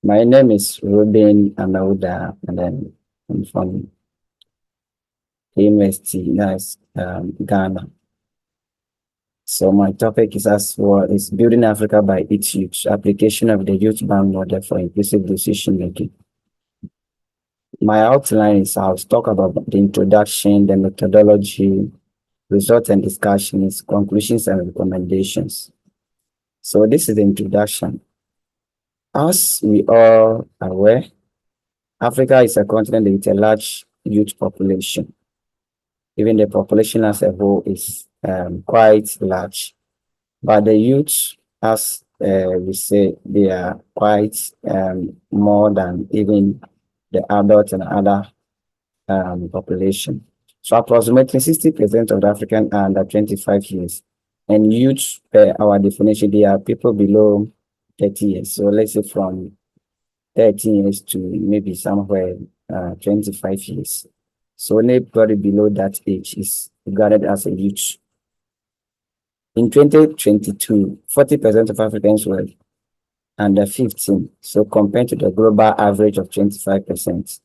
My name is Reuben Amewuda, and then I'm from the University, that's Ghana. So my topic is as well is building Africa by its youth, application of the YouthBank model for inclusive decision making. My outline is I'll talk about the introduction, the methodology, results and discussions, conclusions and recommendations. So this is the introduction. As we are aware, Africa is a continent with a large youth population. Even the population as a whole is quite large. But the youth, as we say, they are quite more than even the adult and other population. So approximately 60% of the African are under 25 years. And youth, per our definition, they are people below 30 years. So let's say from 13 years to maybe somewhere 25 years. So anybody below that age is regarded as a youth. In 2022, 40% of Africans were under 15. So compared to the global average of 25%.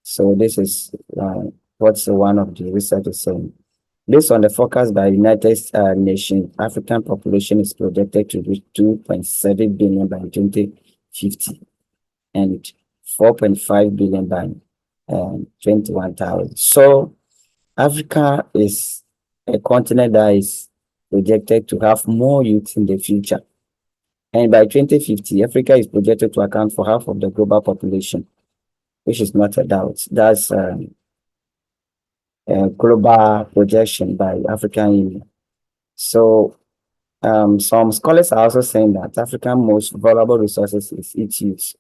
So this is what's one of the research is saying. Based on the forecast by United Nations, African population is projected to reach 2.7 billion by 2050 and 4.5 billion by 21,000. So Africa is a continent that is projected to have more youth in the future. And by 2050, Africa is projected to account for half of the global population, which is not a doubt. That's a global projection by African Union. So some scholars are also saying that Africa's most valuable resources is its youth.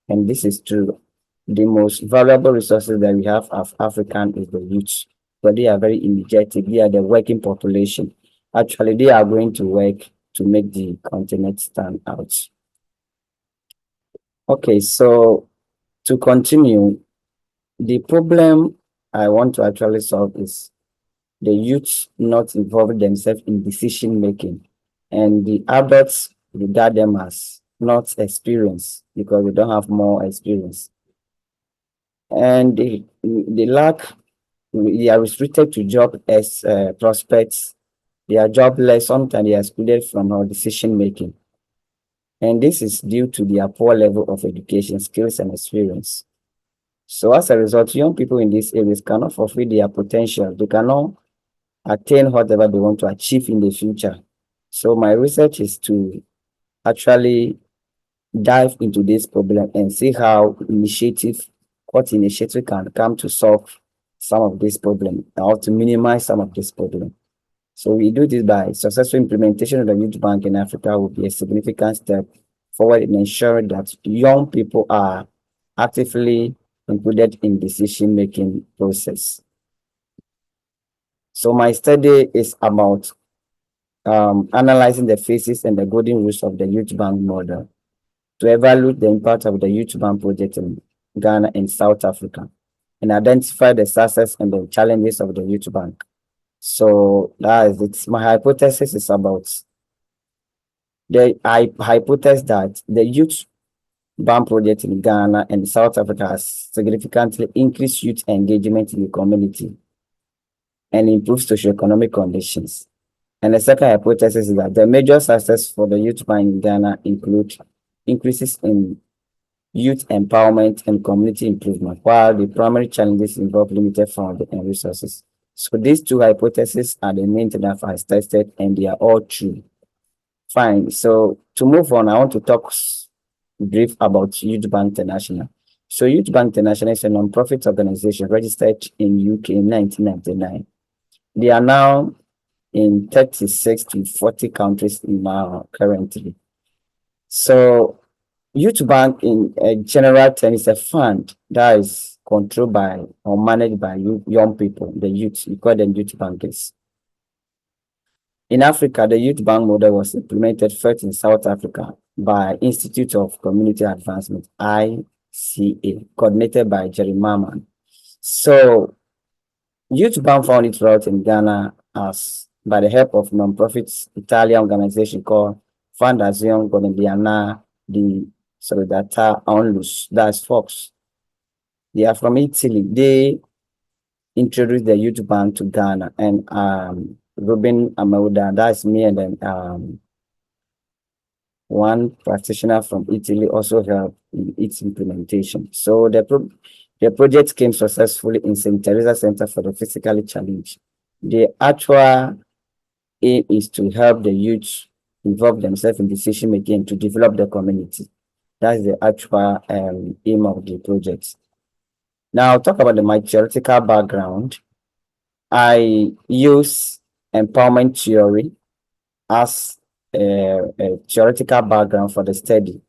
And this is true. The most valuable resources that we have of African is the youth. But they are very energetic. They are the working population. Actually, they are going to work to make the continent stand out. Okay, so to continue, the problem I want to actually solve is the youth not involving themselves in decision making, and the adults regard them as not experienced because they don't have more experience. And they are restricted to job as prospects. They are jobless, sometimes they are excluded from our decision making. And this is due to their poor level of education, skills, and experience. So as a result, young people in these areas cannot fulfill their potential. They cannot attain whatever they want to achieve in the future. So my research is to actually dive into this problem and see how what initiative can come to solve some of this problem or to minimize some of this problem. So we do this by successful implementation of the YouthBank in Africa will be a significant step forward in ensuring that young people are actively included in decision-making process. So my study is about analyzing the phases and the golden rules of the YouthBank model to evaluate the impact of the YouthBank project in Ghana and South Africa and identify the success and the challenges of the YouthBank. So that is it. My hypothesis is about I hypothesize that the YouthBank project in Ghana and South Africa has significantly increased youth engagement in the community and improved socioeconomic conditions. And the second hypothesis is that the major success for the YouthBank in Ghana include increases in youth empowerment and community improvement, while the primary challenges involve limited funding and resources. So these two hypotheses are the main thing that I've tested, and they are all true. Fine. So to move on, I want to talk brief about YouthBank International. So YouthBank International is a non-profit organization registered in UK in 1999. They are now in 36 to 40 countries now currently. So YouthBank in a general term is a fund that is controlled by or managed by young people, the youth. We call them youth bankers. In Africa, the YouthBank model was implemented first in South Africa by Institute of Community Advancement, ICA, coordinated by Jerry Marman. So YouthBank found its route in Ghana as by the help of non-profit Italian organization called Fondazione Gondiana di So that are on loose. That's Fox. They are from Italy. They introduced the YouthBank to Ghana, and Reuben Amewuda, that's me, and then one practitioner from Italy also helped in its implementation. So the project came successfully in St. Teresa Center for the Physically Challenged. The actual aim is to help the youth involve themselves in decision making to develop the community. That's the actual aim of the project. Now, I'll talk about my theoretical background. I use empowerment theory as a theoretical background for the study.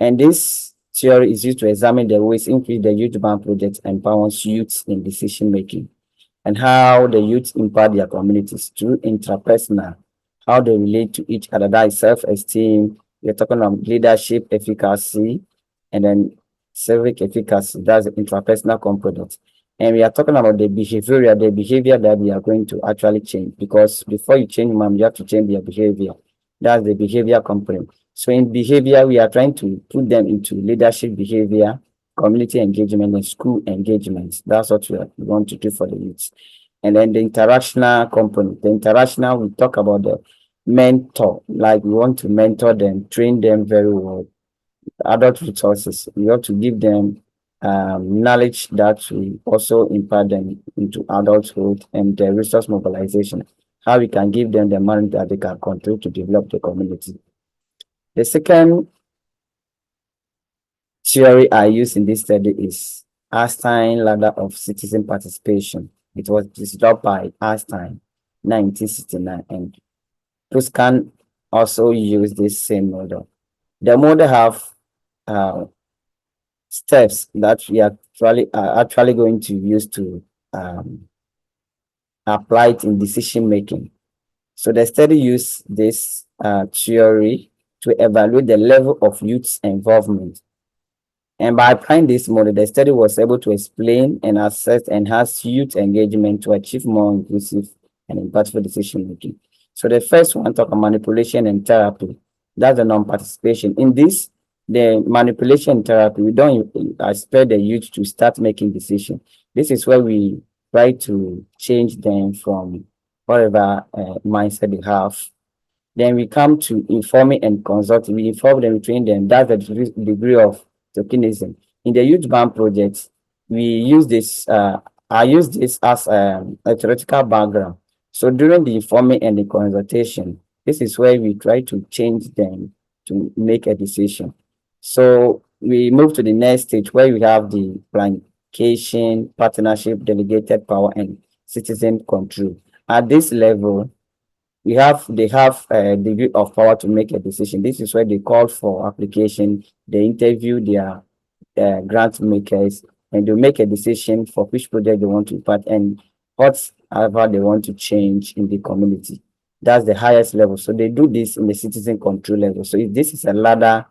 And this theory is used to examine the ways in which the YouthBank project empowers youth in decision making and how the youth impact their communities through interpersonal, how they relate to each other, that is self-esteem. We're talking about leadership efficacy, and then civic efficacy, that's the intrapersonal component. And we are talking about the behavior that we are going to actually change, because before you change them, you have to change their behavior. That's the behavior component. So in behavior, we are trying to put them into leadership behavior, community engagement, and school engagement. That's what we want to do for the youth. And then the interactional component. The interactional, we talk about the mentor, like we want to mentor them, train them very well. Adult resources, we have to give them knowledge that will also impart them into adulthood, and the resource mobilization, how we can give them the money that they can contribute to develop the community. The second theory I use in this study is Einstein ladder of citizen participation. It was developed by Einstein, 1969, and Tuscan also used this same model. The model have steps that we are actually going to use to apply it in decision making. So the study used this theory to evaluate the level of youth involvement. And by applying this model, the study was able to explain and assess enhanced youth engagement to achieve more inclusive and impactful decision making. So the first one talk about manipulation and therapy. That's the non-participation. In this, the manipulation therapy, we don't expect the youth to start making decisions. This is where we try to change them from whatever mindset they have. Then we come to informing and consulting. We inform them, we train them. That's the degree of tokenism. In the YouthBank project, we use this, I use this as a theoretical background. So during the informing and the consultation, this is where we try to change them to make a decision. So we move to the next stage where we have the plancation, partnership, delegated power, and citizen control. At this level, they have a degree of power to make a decision. This is where they call for application, they interview their grant makers, and they make a decision for which project they want to part and whatever they want to change in the community. That's the highest level. So they do this in the citizen control level. So if this is a ladder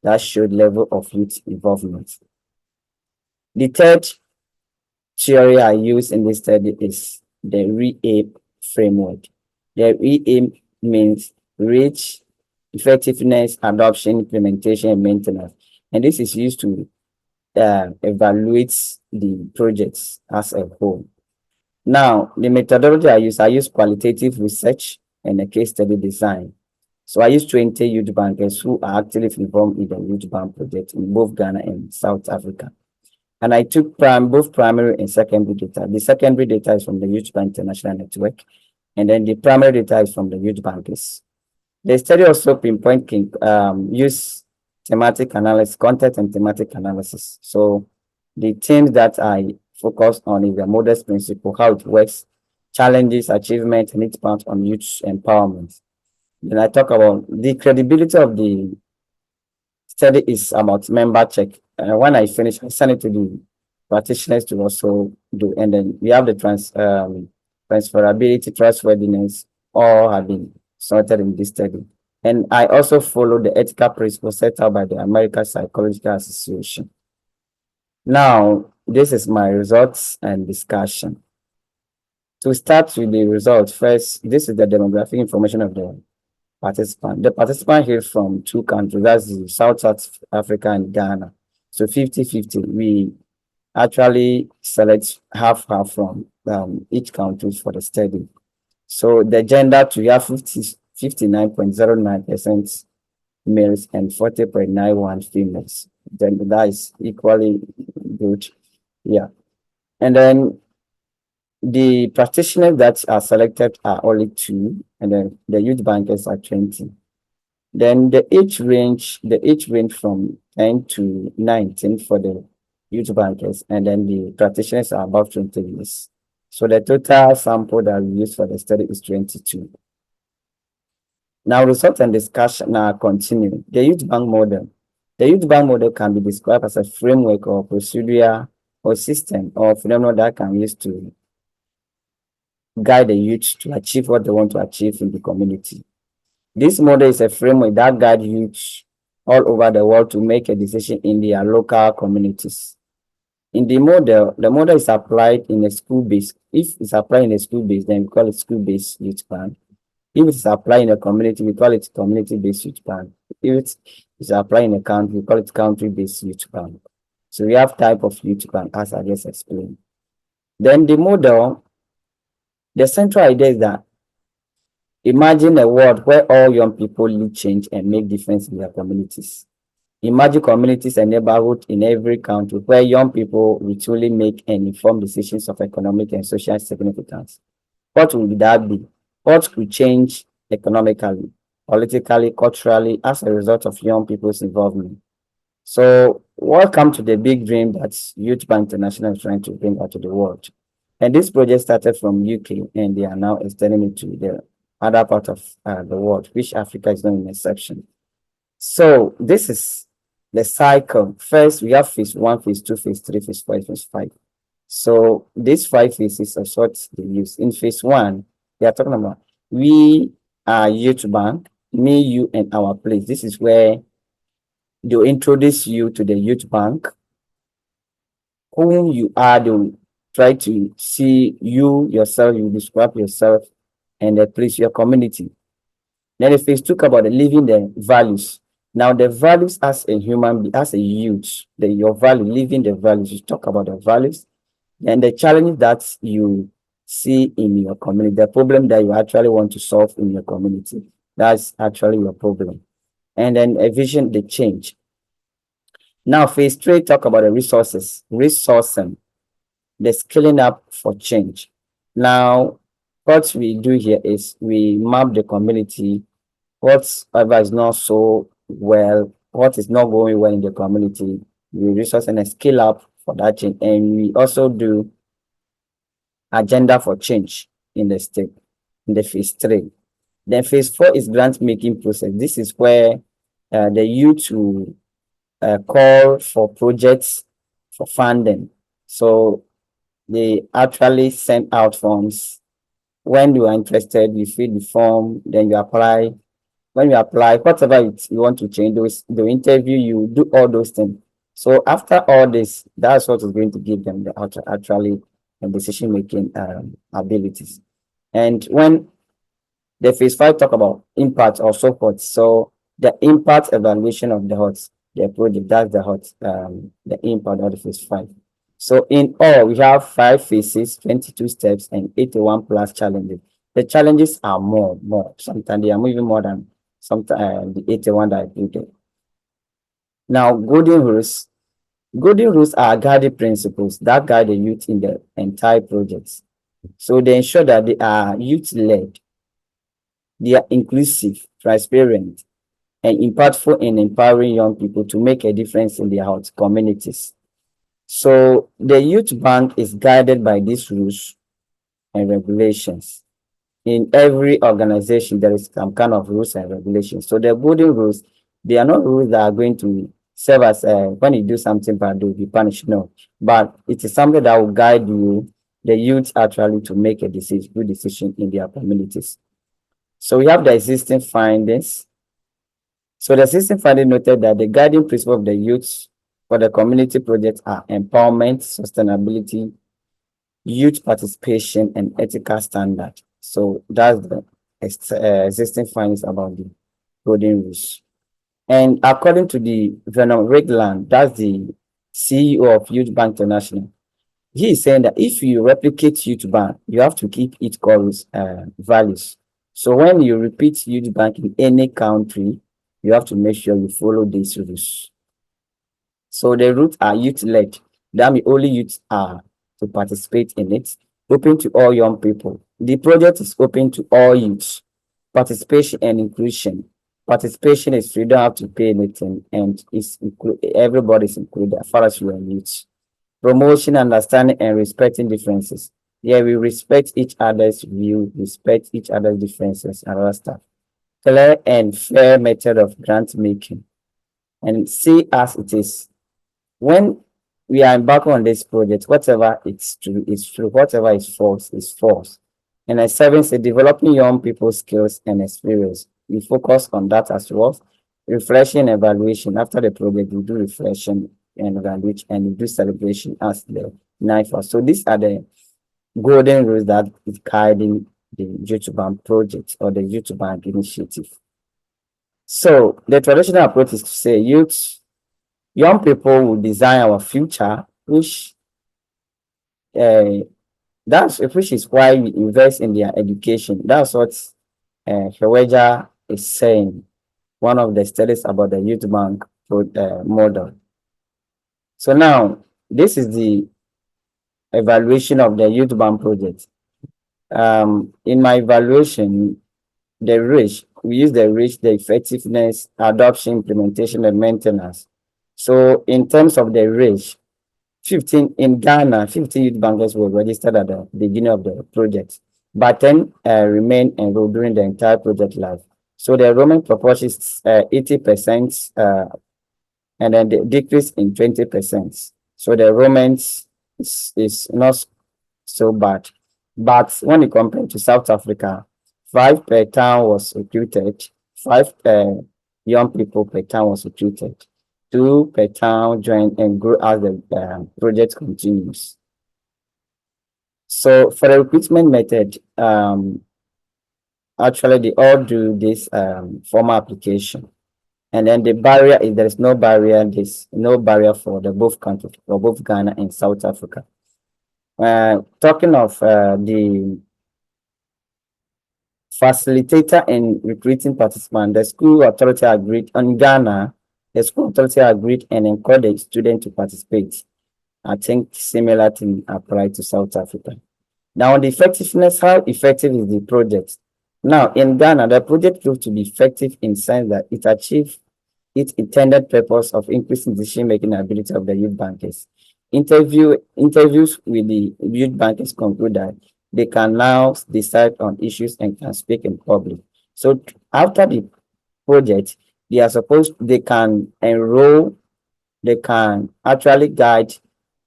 that showed level of youth involvement. The third theory I use in this study is the RE-AIM framework. The RE-AIM means reach, effectiveness, adoption, implementation, and maintenance. And this is used to evaluate the projects as a whole. Now, the methodology I use qualitative research and a case study design. So I use 20 youth bankers who are actively involved in the YouthBank project in both Ghana and South Africa. And I took both primary and secondary data. The secondary data is from the YouthBank International Network, and then the primary data is from the youth bankers. The study also use thematic analysis, content and thematic analysis. So the themes that I focus on is the model principle, how it works, challenges, achievements, and its part on youth empowerment. Then I talk about the credibility of the study is about member check. When I finish, I send it to the practitioners to also do. And then we have the transferability, trustworthiness, all have been sorted in this study. And I also follow the ethical principles set out by the American Psychological Association. Now, this is my results and discussion. To start with the results, first, this is the demographic information of the participants. The participants here from two countries, that's South Africa and Ghana. So 50-50, we actually select half from each country for the study. So the gender, we have 59.09% males and 40.91 females. Then that is equally good. Yeah. And then the practitioners that are selected are only 2, and then the youth bankers are 20. Then the age range from 10 to 19 for the youth bankers, and then the practitioners are above 20 years. So the total sample that we use for the study is 22. Now, results and discussion now continue. The youth bank model. The youth bank model can be described as a framework or procedure or system or phenomenon that can use to guide the youth to achieve what they want to achieve in the community. This model is a framework that guides youth all over the world to make a decision in their local communities. In the model is applied in a school-based. If it's applied in a school-based, then we call it school-based youth plan. If it's applied in a community, we call it community-based youth plan. If it's applied in a country, we call it country-based youth plan. So we have type of youth plan, as I just explained. Then the model, the central idea is that imagine a world where all young people lead change and make difference in their communities. Imagine communities and neighborhoods in every country where young people will truly make and informed decisions of economic and social significance. What would that be? What could change economically, politically, culturally as a result of young people's involvement? So welcome to the big dream that YouthBank International is trying to bring out to the world. And this project started from UK and they are now extending it to the other part of the world, which Africa is not an exception. So this is the cycle. First, we have phase 1, phase 2, phase 3, phase 4, phase 5. So these 5 phases are what they use. In phase 1, they are talking about we are YouthBank, me, you, and our place. This is where they'll introduce you to the youth bank, whom you are. They'll try to see you yourself, you describe yourself, and the place, your community. Then the phase 2 about the living the values. Now the values as a human being, as a youth, your value, living the values. You talk about the values and the challenges that you see in your community, the problem that you actually want to solve in your community. That's actually your problem. And then a vision, the change. Now phase 3 talk about the resources, resourcing, the scaling up for change. Now, what we do here is we map the community, whatever is not so well, what is not going well in the community, we resource and scale up for that change. And we also do agenda for change in the state, in the phase 3. Then phase 4 is grant making process. This is where the youth will call for projects for funding. So they actually send out forms. When you are interested, you fill the form, then you apply. When you apply, whatever you want to change, they'll interview you, do all those things. So after all this, that's what is going to give them the actually decision-making abilities. And when the phase 5 talk about impact or support, so the impact evaluation of the project, that's the impact of the phase 5. So in all, we have 5 phases, 22 steps, and 81 plus challenges. The challenges are more. Sometimes they are even more than the 81 that I put there. Now, golden rules. Golden rules are guiding principles that guide the youth in the entire project. So they ensure that they are youth-led, they are inclusive, transparent, and impactful in empowering young people to make a difference in their communities. So the youth bank is guided by these rules and regulations. In every organization, there is some kind of rules and regulations. So the golden rules, they are not rules that are going to serve as when you do something bad, you'll be punished. No, but it is something that will guide you, the youth, actually to make a good decision in their communities. So we have the existing findings. So the existing findings noted that the guiding principle of the youth for the community projects are empowerment, sustainability, youth participation, and ethical standard. So that's existing findings about the golden rules. And according to the Venom Regland, that's the CEO of YouthBank International, he is saying that if you replicate YouthBank, you have to keep its core values. So when you repeat YouthBank in any country, you have to make sure you follow these rules. So the rules are youth-led. That means only youths are to participate in it. Open to all young people. The project is open to all youths. Participation and inclusion. Participation is free, you don't have to pay anything, and everybody's included as far as you are youth. Promotion, understanding, and respecting differences. Yeah, we respect each other's view, respect each other's differences, and other stuff. Clear and fair method of grant making. And see as it is. When we are embarking on this project, whatever it's true is true, whatever is false is false. And as seven said, developing young people's skills and experience. We focus on that as well. Reflection and evaluation. After the project, we do reflection and evaluation, and we do celebration as the night for. So these are the golden rules that is guiding the YouthBank project or the YouthBank initiative. So the traditional approach is to say young people will design our future, which which is why we invest in their education. That's what Heweja is saying, one of the studies about the YouthBank model. So now, this is the evaluation of the YouthBank project. In my evaluation, we use the reach, the effectiveness, adoption, implementation, and maintenance. So in terms of the reach, 15 in Ghana, 15 youth bankers were registered at the beginning of the project, but 10 remain enrolled during the entire project life. So the enrollment proportion is 80%, and then the decrease in 20%. So the enrollment is not so bad. But when you compare to South Africa, 5 per town was recruited, 5 young people per town was recruited. 2 per town join and grow as the project continues. So for the recruitment method, actually they all do this formal application. And then the barrier is there's no barrier, there's no barrier for the both countries, for both Ghana and South Africa. Talking of the facilitator in recruiting participants, the school authority agreed on Ghana. The school authority agreed and encouraged the student to participate. I think similar thing applied to South Africa. Now, on the effectiveness, how effective is the project? Now, in Ghana, the project proved to be effective in the sense that it achieved its intended purpose of increasing decision-making ability of the youth bankers. Interviews with the youth bankers conclude that they can now decide on issues and can speak in public. So after the project, they can enroll, they can actually guide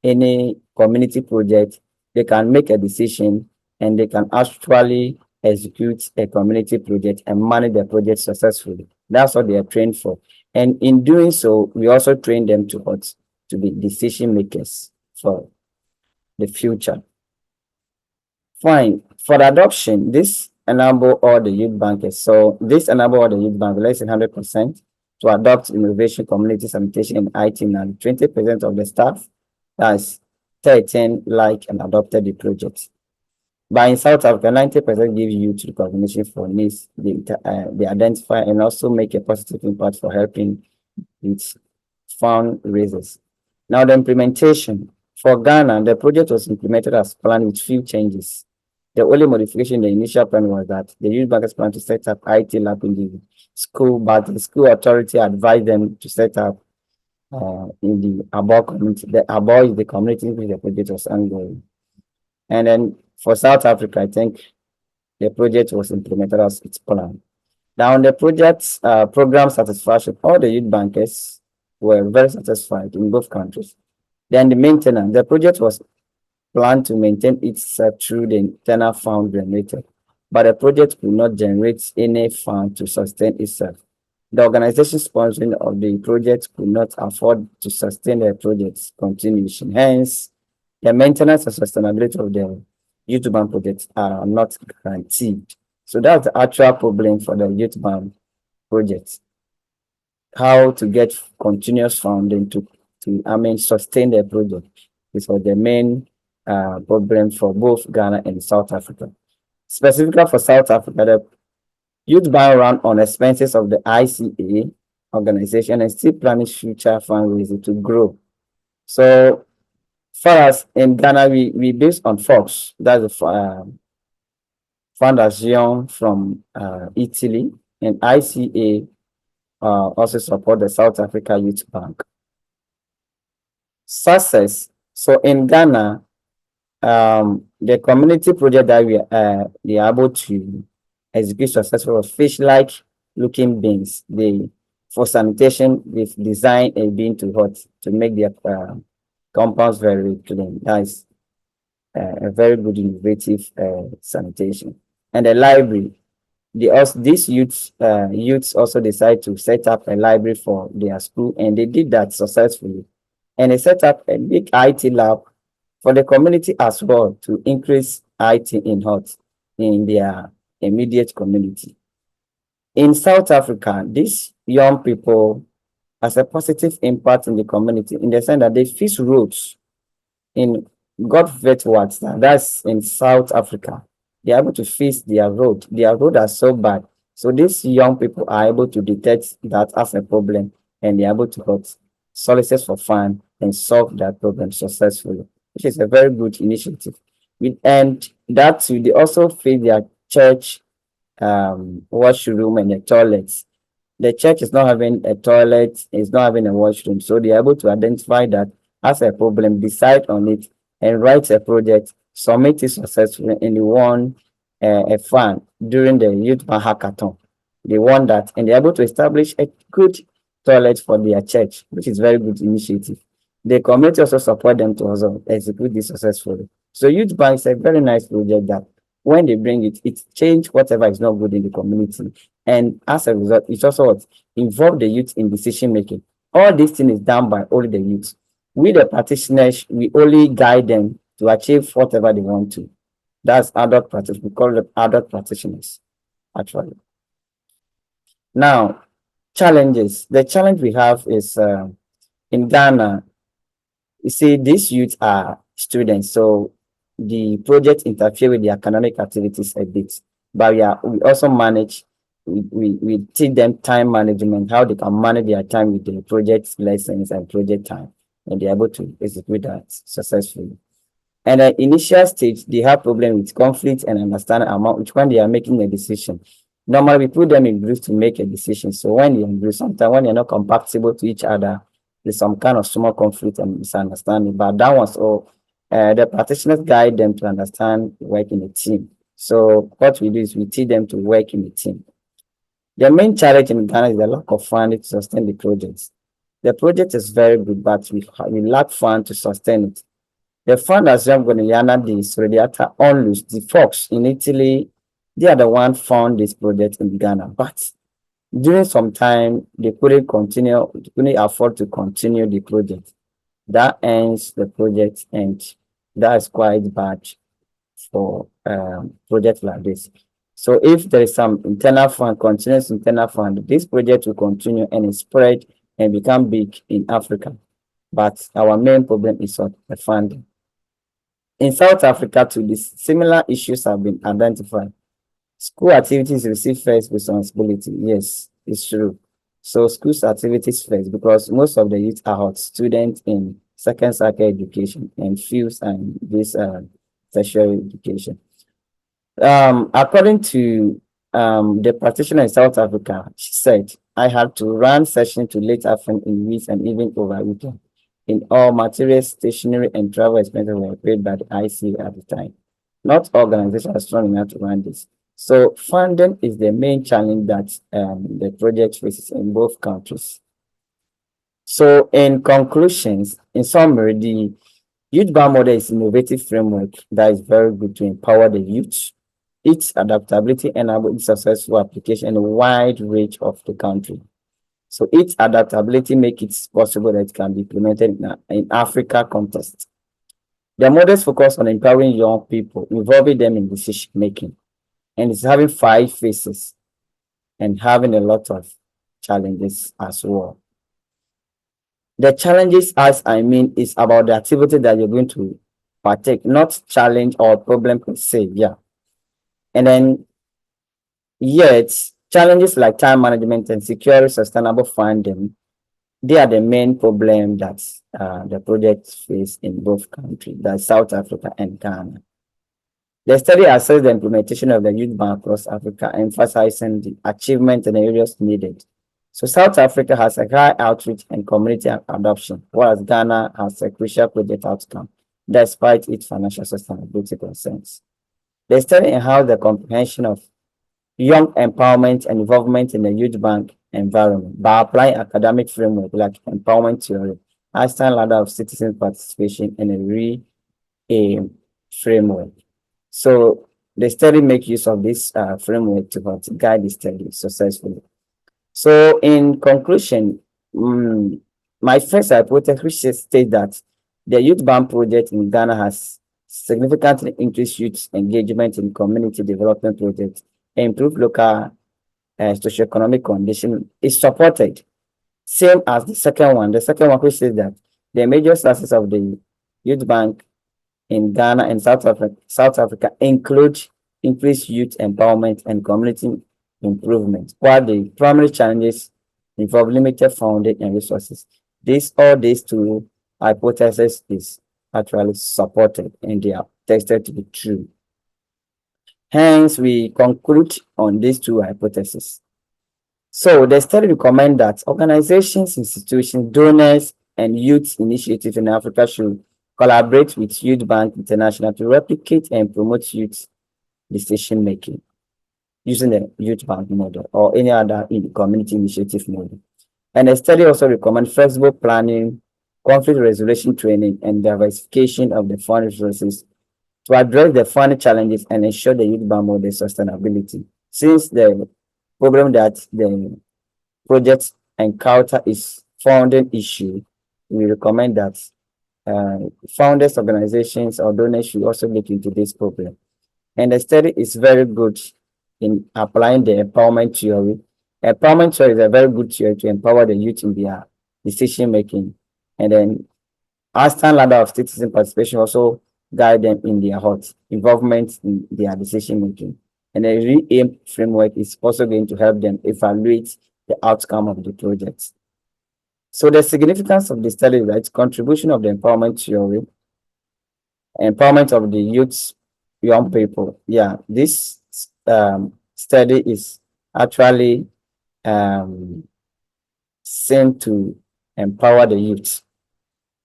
any community project, they can make a decision, and they can actually execute a community project and manage the project successfully. That's what they are trained for. And in doing so, we also train them to be decision makers for the future. Fine. For the adoption, this enable all the youth bankers. So this enable all the youth bankers, less than 100%, to adopt innovation, community sanitation, and IT. And 20% of the staff, that's 13, like and adopted the project. But in South Africa, 90% give youth recognition for needs they identify and also make a positive impact for helping its fundraisers. Now the implementation. For Ghana, the project was implemented as planned with few changes. The only modification in the initial plan was that the youth bankers plan to set up IT lab in the school, but the school authority advised them to set up in the Abo community. The Abo is the community in which the project was ongoing. And then for South Africa, I think the project was implemented as its plan. Now, on the project's program satisfaction, all the youth bankers were very satisfied in both countries. Then the maintenance, the project was planned to maintain itself through the internal fund generated, but the project could not generate any fund to sustain itself. The organization sponsoring of the project could not afford to sustain the project's continuation. Hence, the maintenance and sustainability of the YouthBank project are not guaranteed. So that's the actual problem for the YouthBank project. How to get continuous funding to sustain the project. This was the main problem for both Ghana and South Africa. Specifically for South Africa, the YouthBank ran on expenses of the ICA organization and still planning future fundraising to grow. So for us in Ghana, we based on Fox, that's the foundation from Italy, and ICA also support the South Africa YouthBank. Success. So in Ghana, the community project that we are able to execute successfully was fish-like looking bins. For sanitation, with design a bin to hot to make their compounds very clean. That's a very good innovative sanitation. And the library, these youths also decide to set up a library for their school, and they did that successfully. And they set up a big IT lab for the community as well to increase IT in their immediate community. In South Africa, these young people has a positive impact in the community in the sense that they fix roads in God vet what that's in South Africa. They are able to fix their road. Their road are so bad. So these young people are able to detect that as a problem, and they're able to put solicit for fund and solve that problem successfully, which is a very good initiative. And that too, they also fix their church washroom and the toilets. The church is not having a toilet, is not having a washroom, so they're able to identify that as a problem, decide on it, and write a project, submit it successfully, and they won a fund during the YouthBank hackathon. They won that, and they're able to establish a good toilet for their church, which is very good initiative. The community also support them to also execute this successfully. So YouthBank is a very nice project that when they bring it, it change whatever is not good in the community. And as a result, it also involve the youth in decision making. All this thing is done by only the youth. We, the practitioners, we only guide them to achieve whatever they want to. That's adult practice. We call them adult practitioners, actually. Now, challenges. The challenge we have is in Ghana, you see, these youth are students, so the project interfere with the academic activities a bit. But we also manage, we teach them time management, how they can manage their time with the project lessons and project time, and they're able to execute that successfully. And at initial stage, they have problem with conflict and understanding among which when they are making a decision. Normally, we put them in groups to make a decision. So when you're in groups, sometimes when you're not compatible to each other, there's some kind of small conflict and misunderstanding. But that was all. The practitioners guide them to understand work in a team. So what we do is we teach them to work in a team. The main challenge in Ghana is the lack of funding to sustain the projects. The project is very good, but we lack funds to sustain it. The fund as Ghana, the Srediata Onlus, the Fox in Italy, they are the one found this project in Ghana. But during some time, they couldn't afford to continue the project. That ends the project, and that is quite bad for projects like this. So if there is some internal fund, continuous internal fund, this project will continue and spread and become big in Africa. But our main problem is the funding. In South Africa too, these similar issues have been identified. School activities receive first responsibility. Yes, it's true. So schools activities first, because most of the youth are students in second cycle education and fields and this tertiary education. According to the practitioner in South Africa, she said, I had to run sessions to late afternoon in weeks and even over weekend. In all materials, stationery, and travel expenses were paid by the ICA at the time. Not organizations are strong enough to run this. So funding is the main challenge that the project faces in both countries. So in conclusions, in summary, the YouthBank model is an innovative framework that is very good to empower the youth. Its adaptability enables successful application in a wide range of the country. So its adaptability makes it possible that it can be implemented in Africa context. The models focus on empowering young people, involving them in decision making, and it's having 5 phases and having a lot of challenges as well. The challenges, as I mean, is about the activity that you're going to partake, not challenge or problem per se. Yeah. And then yet challenges like time management and secure sustainable funding, they are the main problem that the projects face in both countries, that's South Africa and Ghana. The study assessed the implementation of the Youth Bank across Africa, emphasizing the achievement in the areas needed. So South Africa has a high outreach and community adoption, whereas Ghana has a crucial project outcome, despite its financial sustainability concerns. The study enhanced the comprehension of young empowerment and involvement in the youth bank environment by applying academic framework like empowerment theory, Einstein ladder of citizen participation, and a framework. So the study make use of this framework to guide the study successfully. So in conclusion, my first hypothesis states that the Youth Bank project in Ghana has significantly increased youth engagement in community development projects, improve local socioeconomic condition is supported. Same as the second one. The second one which says that the major sources of the Youth Bank in Ghana and South Africa include increased youth empowerment and community improvement, while the primary challenges involve limited funding and resources. All these two hypotheses is actually supported and they are tested to be true. Hence, we conclude on these two hypotheses. So the study recommends that organizations, institutions, donors, and youth initiatives in Africa should collaborate with Youth Bank International to replicate and promote youth decision making using the Youth Bank model or any other community initiative model. And the study also recommends flexible planning, conflict resolution training, and diversification of the fund resources to address the fund challenges and ensure the Youth Bank model sustainability. Since the problem that the project encounter is funding issue, we recommend that founders, organizations, or donors should also look into this problem. And the study is very good in applying the empowerment theory. Empowerment theory is a very good theory to empower the youth in their decision making. And then Einstein ladder of citizen participation also guide them in their involvement in their decision making. And the re-aim framework is also going to help them evaluate the outcome of the project. So the significance of the study, right? Contribution of the empowerment theory, empowerment of the youth, young people. Yeah, this study is actually sent to empower the youth.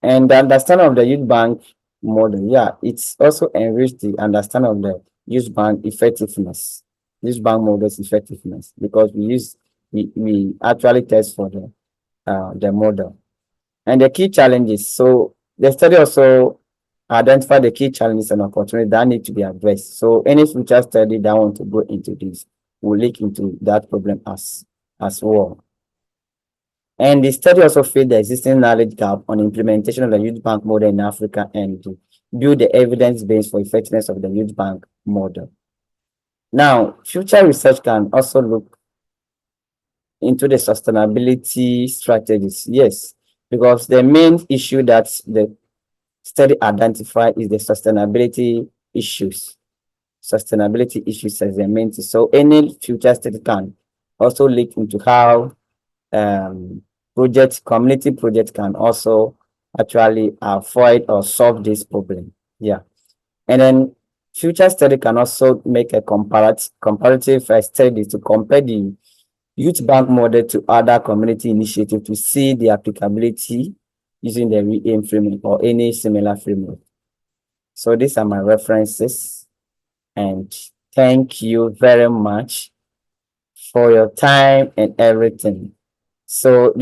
And the understanding of the Youth Bank model, yeah, it's also enriched the understanding of the Youth Bank effectiveness, Youth Bank model's effectiveness, because we actually test for the model. And the key challenges. So the study also identified the key challenges and opportunities that need to be addressed. So any future study that want to go into this will look into that problem as well. And the study also filled the existing knowledge gap on implementation of the Youth Bank model in Africa and to build the evidence base for effectiveness of the Youth Bank model. Now, future research can also look into the sustainability strategies. Yes, because the main issue that the study identified is the sustainability issues. Sustainability issues as the main. So any future study can also look into how community projects can also actually avoid or solve this problem. Yeah. And then future study can also make a comparative study to compare the Youth Bank model to other community initiatives to see the applicability using the re-aim framework or any similar framework. So these are my references, and thank you very much for your time and everything. So